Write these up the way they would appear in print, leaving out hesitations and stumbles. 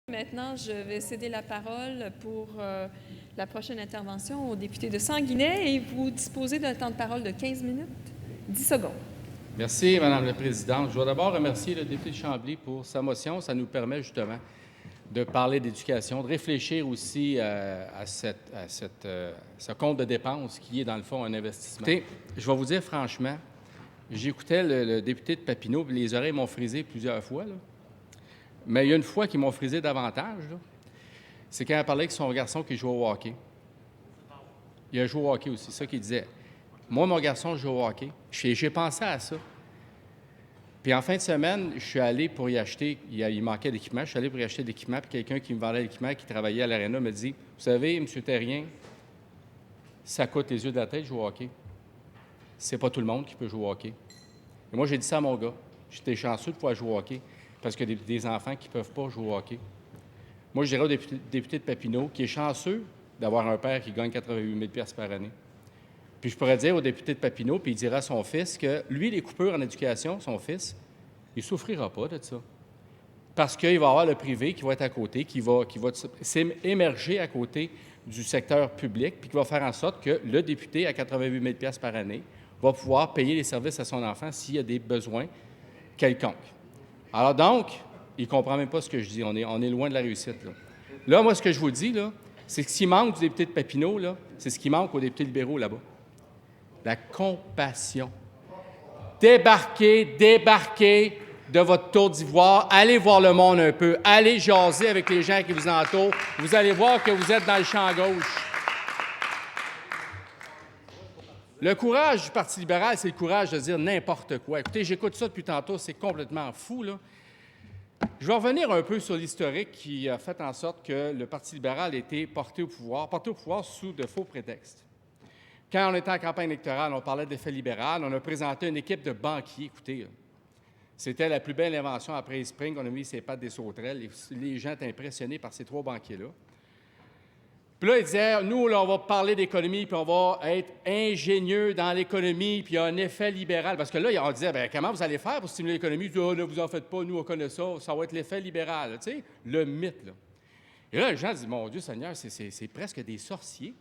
Maintenant, je vais céder la parole pour la prochaine intervention au député de Sanguinet et vous disposez d'un temps de parole de 15 minutes, 10 secondes. Merci, Madame la Présidente. Je veux d'abord remercier le député de Chambly pour sa motion. Ça nous permet justement de parler d'éducation, de réfléchir aussi à ce compte de dépenses qui est, dans le fond, un investissement. Écoutez, je vais vous dire franchement, j'écoutais le député de Papineau, puis les oreilles m'ont frisé plusieurs fois, là. Mais il y a une fois qu'ils m'ont frisé davantage, là, c'est quand elle parlait avec son garçon qui joue au hockey. Il a joué au hockey aussi, c'est ça qu'il disait. Moi, mon garçon joue au hockey. J'ai pensé à ça. Puis en fin de semaine, je suis allé pour y acheter, il manquait d'équipement, je suis allé pour y acheter de l'équipement, puis quelqu'un qui me vendait l'équipement, qui travaillait à l'Arena, me dit, « Vous savez, M. Terrien, ça coûte les yeux de la tête de jouer au hockey. C'est pas tout le monde qui peut jouer au hockey. » Et moi, j'ai dit ça à mon gars. J'étais chanceux de pouvoir jouer au hockey, parce qu'il y a des enfants qui ne peuvent pas jouer au hockey. Moi, je dirais au député de Papineau, qui est chanceux d'avoir un père qui gagne 88 000 $ par année. Puis je pourrais dire au député de Papineau, puis il dira à son fils que lui, les coupures en éducation, son fils, il ne souffrira pas de ça. Parce qu'il va avoir le privé qui va être à côté, qui va s'émerger à côté du secteur public, puis qui va faire en sorte que le député à 88 000 $ par année va pouvoir payer les services à son enfant s'il y a des besoins quelconques. Alors donc, il ne comprend même pas ce que je dis. On est loin de la réussite, là. Là, moi, ce que je vous dis, là, c'est que ce qui manque du député de Papineau, là, c'est ce qui manque aux députés libéraux là-bas. La compassion. Débarquez de votre tour d'ivoire. Allez voir le monde un peu. Allez jaser avec les gens qui vous entourent. Vous allez voir que vous êtes dans le champ gauche. Le courage du Parti libéral, c'est le courage de dire n'importe quoi. Écoutez, j'écoute ça depuis tantôt, c'est complètement fou, là. Je vais revenir un peu sur l'historique qui a fait en sorte que le Parti libéral ait été porté au pouvoir sous de faux prétextes. Quand on était en campagne électorale, on parlait d'effet libéral, on a présenté une équipe de banquiers. Écoutez, c'était la plus belle invention après Spring, on a mis ses pattes des sauterelles. Les gens étaient impressionnés par ces 3 banquiers-là. Puis là, ils disaient, nous, là, on va parler d'économie, puis on va être ingénieux dans l'économie, puis il y a un effet libéral. Parce que là, on disait, bien, comment vous allez faire pour stimuler l'économie? Ils disaient, oh, ne vous en faites pas, nous, on connaît ça, ça va être l'effet libéral. Tu sais, le mythe, là. Et là, les gens disent, mon Dieu Seigneur, c'est presque des sorciers.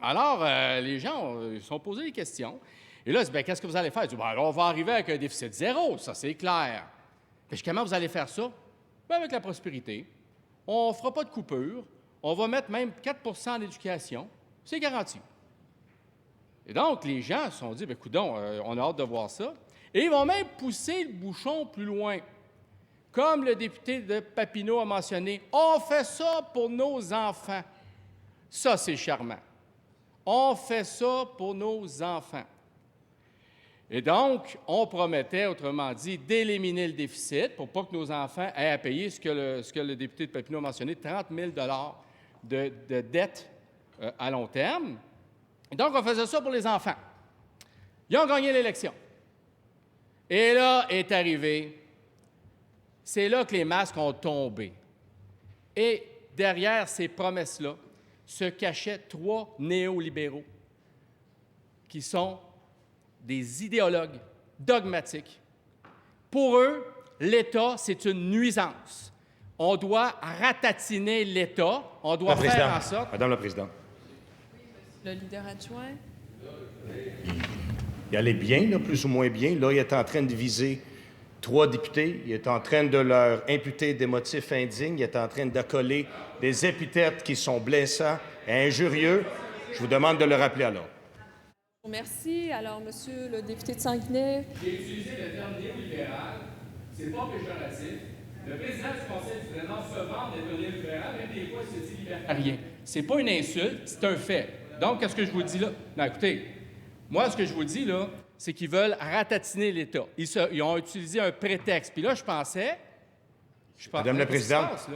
Alors, les gens se sont posés des questions. Et là, ils disent, bien, qu'est-ce que vous allez faire? Ils disent, bien, on va arriver avec un déficit zéro, ça, c'est clair. Puis comment vous allez faire ça? Bien, avec la prospérité. On ne fera pas de coupure. On va mettre même 4 % en éducation. C'est garanti. Et donc, les gens se sont dit, bien, coudonc, on a hâte de voir ça. Et ils vont même pousser le bouchon plus loin. Comme le député de Papineau a mentionné, on fait ça pour nos enfants. Ça, c'est charmant. On fait ça pour nos enfants. Et donc, on promettait, autrement dit, d'éliminer le déficit pour pas que nos enfants aient à payer ce que le député de Papineau a mentionné, 30 000 $ de dette à long terme. Et donc, on faisait ça pour les enfants. Ils ont gagné l'élection. Et là est arrivé, c'est là que les masques ont tombé. Et derrière ces promesses-là se cachaient 3 néolibéraux qui sont des idéologues dogmatiques. Pour eux, l'État, c'est une nuisance. On doit ratatiner l'État. On doit faire en sorte... Madame la Présidente. Le leader adjoint. Il allait bien, là, plus ou moins bien. Là, il est en train de viser 3 députés. Il est en train de leur imputer des motifs indignes. Il est en train d'accoler des épithètes qui sont blessants et injurieux. Je vous demande de le rappeler à l'ordre. Merci. Alors, Monsieur le député de Sanguinet. J'ai utilisé le terme néolibéral. C'est pas péjoratif. Le président du Conseil du Trésor se vante d'être un néolibéral, même des fois, il se dit libertarien. C'est pas une insulte, c'est un fait. Donc, qu'est-ce que je vous dis là? Non, écoutez, moi, ce que je vous dis là, c'est qu'ils veulent ratatiner l'État. Ils ont utilisé un prétexte. Puis là, je pensais... Madame la Présidente.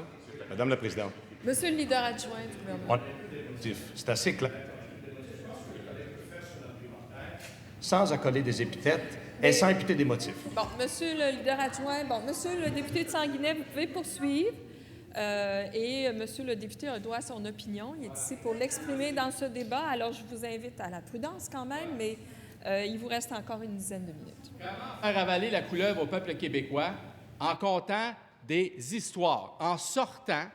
Madame la Présidente. Monsieur le leader adjoint du gouvernement. C'est assez clair. Sans accoler des épithètes et sans imputer des motifs. Bon, Monsieur le leader adjoint, Monsieur le député de Sanguinet, vous pouvez poursuivre. Et Monsieur le député a un droit à son opinion. Il est ici pour l'exprimer dans ce débat. Alors, je vous invite à la prudence quand même, mais il vous reste encore une dizaine de minutes. Comment faire avaler la couleuvre au peuple québécois en comptant des histoires en sortant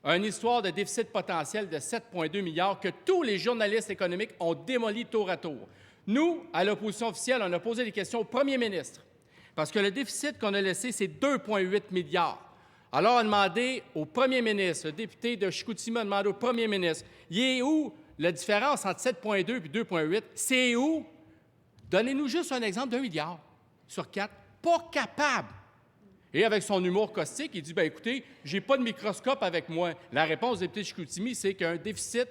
une histoire de déficit potentiel de 7,2 milliards que tous les journalistes économiques ont démoli tour à tour. Nous, à l'opposition officielle, on a posé des questions au premier ministre parce que le déficit qu'on a laissé, c'est 2,8 milliards. Alors, on a demandé au premier ministre, le député de Chicoutimi a demandé au premier ministre, il est où la différence entre 7,2 et 2,8? C'est où? Donnez-nous juste un exemple d'1 milliard sur 4. Pas capable. Et avec son humour caustique, il dit, bien écoutez, j'ai pas de microscope avec moi. La réponse du député de Chicoutimi, c'est qu'un déficit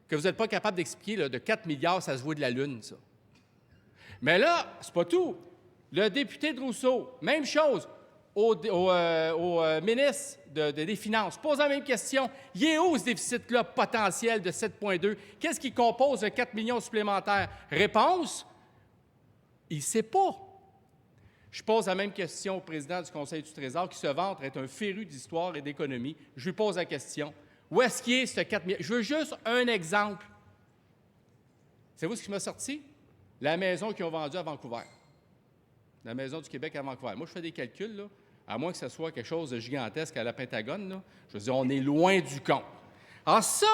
que vous n'êtes pas capable d'expliquer là, de 4 milliards, ça se voit de la Lune, ça. Mais là, c'est pas tout. Le député de Rousseau, même chose. Au ministre des Finances, pose la même question. Il est où ce déficit-là potentiel de 7,2? Qu'est-ce qui compose de 4 millions supplémentaires? Réponse, il ne sait pas. Je pose la même question au président du Conseil du Trésor qui se vante être un féru d'histoire et d'économie. Je lui pose la question. Où est-ce qu'il est, ce 4 millions? Je veux juste un exemple. Savez-vous ce qui m'a sorti? La maison qu'ils ont vendue à Vancouver. La Maison du Québec à Vancouver. Moi, je fais des calculs, là. À moins que ce soit quelque chose de gigantesque à la Pentagone, là. Je veux dire, on est loin du compte. Alors ça,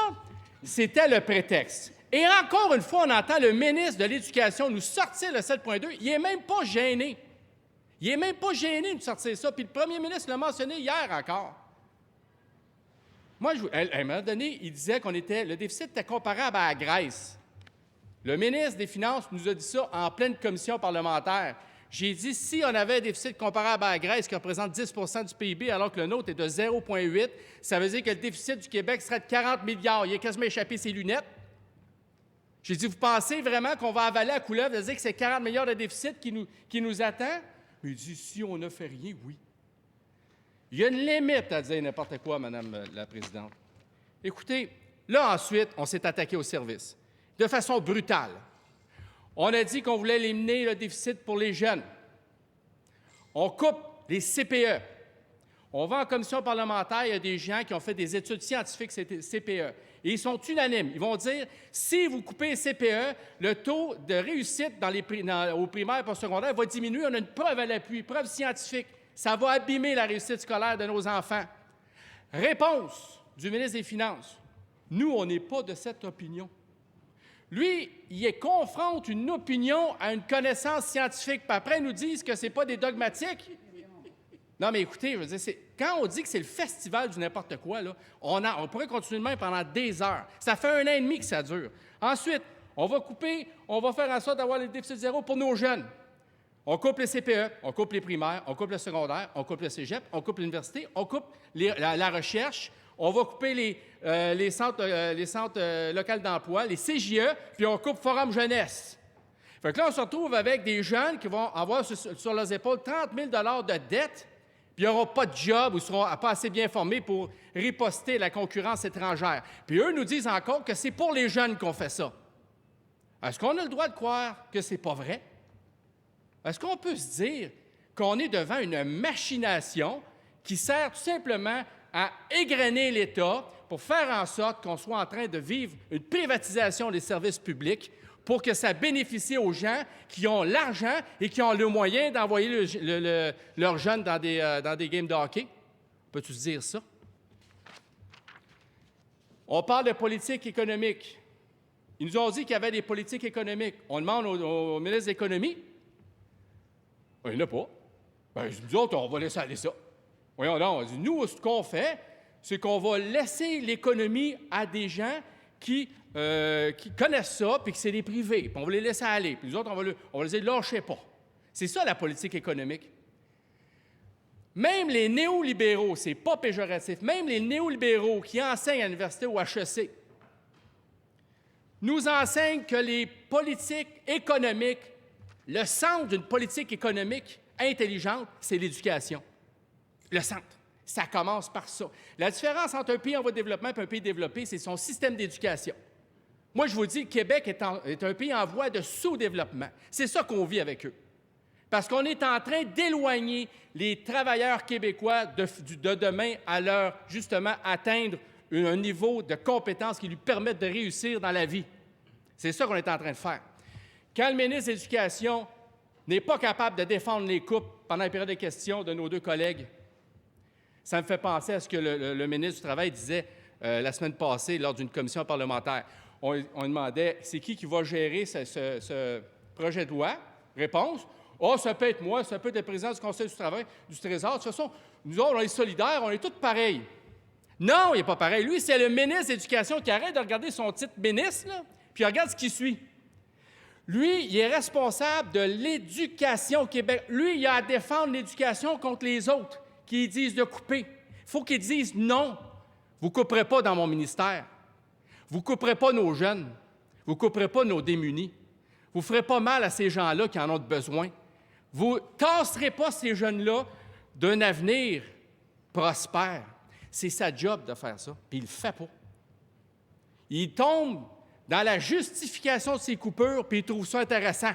c'était le prétexte. Et encore une fois, on entend le ministre de l'Éducation nous sortir le 7,2. Il n'est même pas gêné. Il n'est même pas gêné de sortir ça. Puis le premier ministre l'a mentionné hier encore. Moi, à un moment donné, il disait qu'on était, le déficit était comparable à la Grèce. Le ministre des Finances nous a dit ça en pleine commission parlementaire. J'ai dit, si on avait un déficit comparable à la Grèce qui représente 10 du PIB alors que le nôtre est de 0,8, ça veut dire que le déficit du Québec serait de 40 milliards. Il a quasiment échappé ses lunettes. J'ai dit, vous pensez vraiment qu'on va avaler à couleuvre de dire que c'est 40 milliards de déficit qui nous attend? Il dit, si on ne fait rien, oui. Il y a une limite à dire n'importe quoi, Madame la Présidente. Écoutez, là, ensuite, on s'est attaqué au service de façon brutale. On a dit qu'on voulait éliminer le déficit pour les jeunes. On coupe les CPE. On va en commission parlementaire, il y a des gens qui ont fait des études scientifiques CPE. Et ils sont unanimes. Ils vont dire, si vous coupez les CPE, le taux de réussite au primaire et postsecondaire va diminuer. On a une preuve à l'appui, preuve scientifique. Ça va abîmer la réussite scolaire de nos enfants. Réponse du ministre des Finances. Nous, on n'est pas de cette opinion. Lui, il confronte une opinion à une connaissance scientifique, puis après, ils nous disent que ce n'est pas des dogmatiques. Non, mais écoutez, je veux dire, quand on dit que c'est le festival du n'importe quoi, là, on pourrait continuer de même pendant des heures. Ça fait 1 an et demi que ça dure. Ensuite, on va faire en sorte d'avoir le déficit zéro pour nos jeunes. On coupe les CPE, on coupe les primaires, on coupe le secondaire, on coupe le cégep, on coupe l'université, on coupe la recherche, on va couper les centres locaux d'emploi, les CJE, puis on coupe Forum Jeunesse. Fait que là, on se retrouve avec des jeunes qui vont avoir sur leurs épaules 30 000 de dettes, puis ils n'auront pas de job ou ne seront pas assez bien formés pour riposter la concurrence étrangère. Puis eux nous disent encore que c'est pour les jeunes qu'on fait ça. Est-ce qu'on a le droit de croire que c'est pas vrai? Est-ce qu'on peut se dire qu'on est devant une machination qui sert tout simplement à égrener l'État pour faire en sorte qu'on soit en train de vivre une privatisation des services publics pour que ça bénéficie aux gens qui ont l'argent et qui ont le moyen d'envoyer leurs jeunes dans des games de hockey? Peux-tu se dire ça? On parle de politique économique. Ils nous ont dit qu'il y avait des politiques économiques. On demande au ministre de l'Économie. Il n'y en a pas. Bien, nous autres, on va laisser aller ça. Voyons donc, on dit, nous, ce qu'on fait, c'est qu'on va laisser l'économie à des gens qui connaissent ça, puis que c'est des privés, puis on va les laisser aller. Puis nous autres, on va les dire, lâchez pas. C'est ça, la politique économique. Même les néolibéraux, c'est pas péjoratif, même les néolibéraux qui enseignent à l'université ou à HEC, nous enseignent que les politiques économiques, le centre d'une politique économique intelligente, c'est l'éducation. Le centre. Ça commence par ça. La différence entre un pays en voie de développement et un pays développé, c'est son système d'éducation. Moi, je vous dis, le Québec est un pays en voie de sous-développement. C'est ça qu'on vit avec eux. Parce qu'on est en train d'éloigner les travailleurs québécois de demain à leur, justement, atteindre un niveau de compétence qui lui permette de réussir dans la vie. C'est ça qu'on est en train de faire. Quand le ministre de l'Éducation n'est pas capable de défendre les coupes pendant la période de questions de nos deux collègues, Ça me fait penser à ce que le ministre du Travail disait la semaine passée lors d'une commission parlementaire. On demandait, c'est qui va gérer ce projet de loi? Réponse, ça peut être moi, ça peut être le président du Conseil du Travail, du Trésor. De toute façon, nous autres, on est solidaires, on est tous pareils. Non, il n'est pas pareil. Lui, c'est le ministre de l'Éducation qui arrête de regarder son titre ministre, là, puis il regarde ce qui suit. Lui, il est responsable de l'éducation au Québec. Lui, il a à défendre l'éducation contre les autres qui disent de couper. Il faut qu'ils disent non. Vous ne couperez pas dans mon ministère. Vous ne couperez pas nos jeunes. Vous ne couperez pas nos démunis. Vous ne ferez pas mal à ces gens-là qui en ont besoin. Vous ne casserez pas ces jeunes-là d'un avenir prospère. C'est sa job de faire ça, puis il ne le fait pas. Il tombe dans la justification de ses coupures, puis il trouve ça intéressant.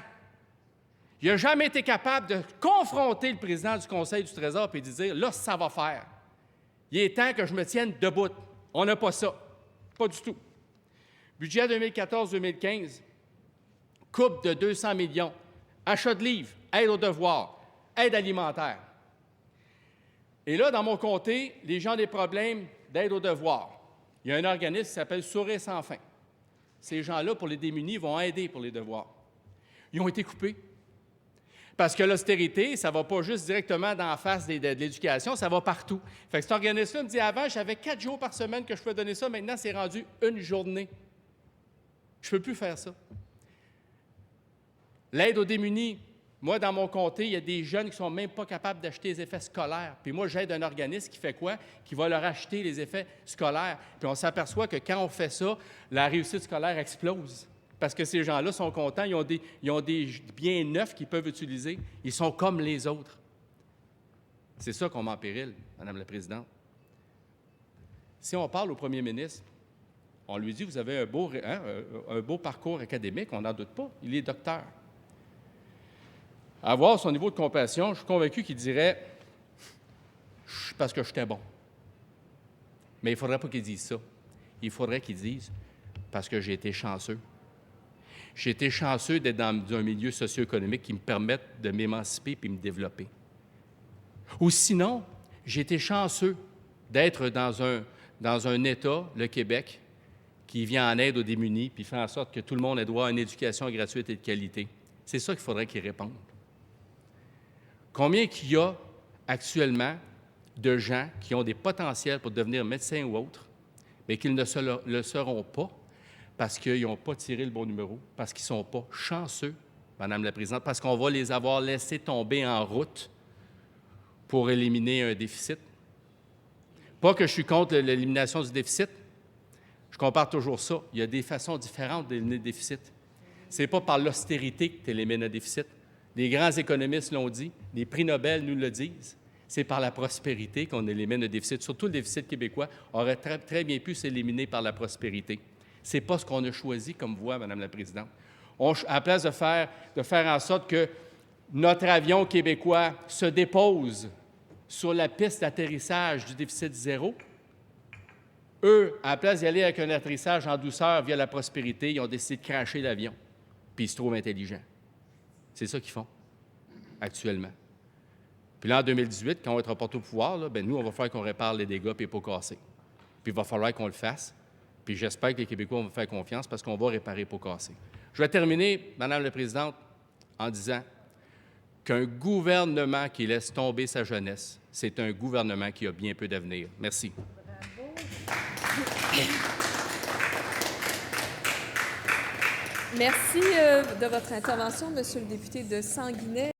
Il n'a jamais été capable de confronter le président du Conseil du Trésor et de dire « là, ça va faire. Il est temps que je me tienne debout. » On n'a pas ça. Pas du tout. Budget 2014-2015, coupe de 200 millions, achat de livres, aide aux devoirs, aide alimentaire. Et là, dans mon comté, les gens ont des problèmes d'aide aux devoirs. Il y a un organisme qui s'appelle Sourire sans fin. Ces gens-là, pour les démunis, vont aider pour les devoirs. Ils ont été coupés. Parce que l'austérité, ça ne va pas juste directement dans la face de l'éducation, ça va partout. Fait que cet organisme-là me dit, avant, j'avais 4 jours par semaine que je pouvais donner ça, maintenant, c'est rendu une journée. Je ne peux plus faire ça. L'aide aux démunis, moi, dans mon comté, il y a des jeunes qui ne sont même pas capables d'acheter les effets scolaires. Puis moi, j'aide un organisme qui fait quoi? Qui va leur acheter les effets scolaires. Puis on s'aperçoit que quand on fait ça, la réussite scolaire explose. Parce que ces gens-là sont contents, ils ont des biens neufs qu'ils peuvent utiliser. Ils sont comme les autres. C'est ça qu'on met en péril, Madame la Présidente. Si on parle au premier ministre, on lui dit, vous avez un beau parcours académique, on n'en doute pas, il est docteur. À voir son niveau de compassion, je suis convaincu qu'il dirait « parce que j'étais bon ». Mais il ne faudrait pas qu'il dise ça. Il faudrait qu'il dise « parce que j'ai été chanceux ». J'ai été chanceux d'être dans un milieu socio-économique qui me permette de m'émanciper puis me développer. Ou sinon, j'ai été chanceux d'être dans un État, le Québec, qui vient en aide aux démunis puis fait en sorte que tout le monde ait droit à une éducation gratuite et de qualité. C'est ça qu'il faudrait qu'il réponde. Combien qu'il y a actuellement de gens qui ont des potentiels pour devenir médecins ou autres, mais qu'ils ne le seront pas parce qu'ils n'ont pas tiré le bon numéro, parce qu'ils ne sont pas chanceux, Madame la Présidente, parce qu'on va les avoir laissés tomber en route pour éliminer un déficit. Pas que je suis contre l'élimination du déficit. Je compare toujours ça. Il y a des façons différentes d'éliminer le déficit. Ce n'est pas par l'austérité que tu élimines un déficit. Les grands économistes l'ont dit, les prix Nobel nous le disent. C'est par la prospérité qu'on élimine le déficit. Surtout le déficit québécois aurait très, très bien pu s'éliminer par la prospérité. Ce n'est pas ce qu'on a choisi comme voie, Madame la Présidente. À la place de faire en sorte que notre avion québécois se dépose sur la piste d'atterrissage du déficit zéro, eux, à la place d'y aller avec un atterrissage en douceur via la prospérité, ils ont décidé de crasher l'avion, puis ils se trouvent intelligents. C'est ça qu'ils font, actuellement. Puis là, en 2018, quand on va être reporté au pouvoir, là, nous, on va faire qu'on répare les dégâts et les pots cassés. Puis il va falloir qu'on le fasse. Puis j'espère que les Québécois vont me faire confiance parce qu'on va réparer les pots cassés. Je vais terminer, Madame la Présidente, en disant qu'un gouvernement qui laisse tomber sa jeunesse, c'est un gouvernement qui a bien peu d'avenir. Merci. Merci de votre intervention, Monsieur le député de Sanguinet.